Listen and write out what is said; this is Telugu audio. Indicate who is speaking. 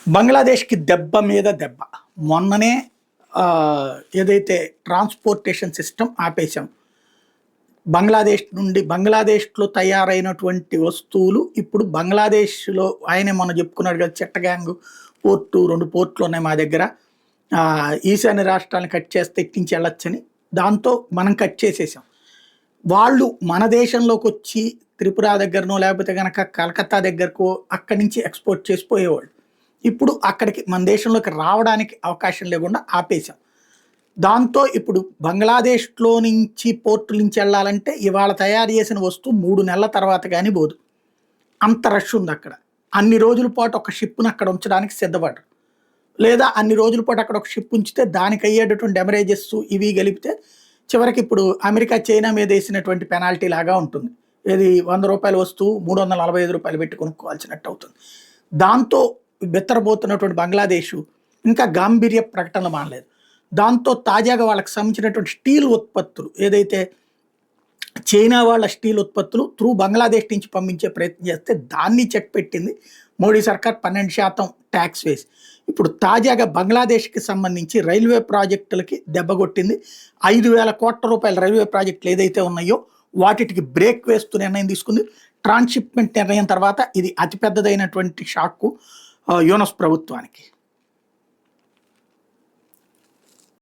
Speaker 1: బంగ్లాదేశ్‌కి దెబ్బ మీద దెబ్బ. మొన్ననే ఏదైతే ట్రాన్స్‌పోర్టేషన్ సిస్టమ్ ఆపేసాం. బంగ్లాదేశ్‌లో తయారైనటువంటి వస్తువులు ఇప్పుడు బంగ్లాదేశ్‌లో ఆయనే మొన్న చెప్పుకున్నాడు కదా! చిట్టగాంగ్ పోర్టు 2 పోర్టులున్నాయి మా దగ్గర. ఈశాన్య రాష్ట్రాలను కట్ చేస్తే ఇట్నుంచి వెళ్ళొచ్చని. దాంతో మనం కట్ చేసేసాం. వాళ్ళు మన దేశంలోకొచ్చి త్రిపుర దగ్గరనో లేకపోతే గనక కలకత్తా దగ్గరకో అక్కడి నుంచి ఎక్స్‌పోర్ట్ చేసి పోయేవాళ్ళు. ఇప్పుడు అక్కడికి మన దేశంలోకి రావడానికి అవకాశం లేకుండా ఆపేసాం. దాంతో ఇప్పుడు బంగ్లాదేశ్‌లో నుంచి పోర్టుల నుంచి వెళ్ళాలంటే ఇవాళ తయారు చేసిన వస్తువు 3 నెలల తర్వాత గాని పోదు. అంత రష్ ఉందక్కడ. అన్ని రోజుల పాటు ఒక షిప్‌ని అక్కడ ఉంచడానికి సిద్ధపడరు. లేదా అన్ని రోజుల పాటు అక్కడ ఒక షిప్ ఉంచితే దానికి అయ్యేటటువంటి డెమరేజెస్ ఇవి కలిపితే చివరికి ఇప్పుడు అమెరికా, చైనా మీద వేసినటువంటి పెనాల్టీ లాగా ఉంటుంది. ఏది రూ. 100 వస్తువు రూ. 345 పెట్టి కొనుక్కోవాల్సినట్టు అవుతుంది. దాంతో బెత్తరబోతున్నటువంటి బంగ్లాదేశ్ ఇంకా గాంభీర్య ప్రకటనలు మానలేదు. దాంతో తాజాగా వాళ్ళకి సంబంధించినటువంటి స్టీల్ ఉత్పత్తులు ఏదైతే చైనా వాళ్ళ స్టీల్ ఉత్పత్తులు త్రూ బంగ్లాదేశ్ నుంచి పంపించే ప్రయత్నం చేస్తే దాన్ని చెక్ పెట్టింది మోడీ సర్కార్ 12% ట్యాక్స్ వేసి. ఇప్పుడు తాజాగా బంగ్లాదేశ్కి సంబంధించి రైల్వే ప్రాజెక్టులకి దెబ్బ కొట్టింది. 5,000 కోట్ల రూపాయల రైల్వే ప్రాజెక్టులు ఏదైతే ఉన్నాయో వాటికి బ్రేక్ వేస్తూ నిర్ణయం తీసుకుంది. ట్రాన్స్‌షిప్‌మెంట్ నిర్ణయం తర్వాత ఇది అతిపెద్దదైనటువంటి షాక్కు యూనస్ ప్రభుత్వానికి.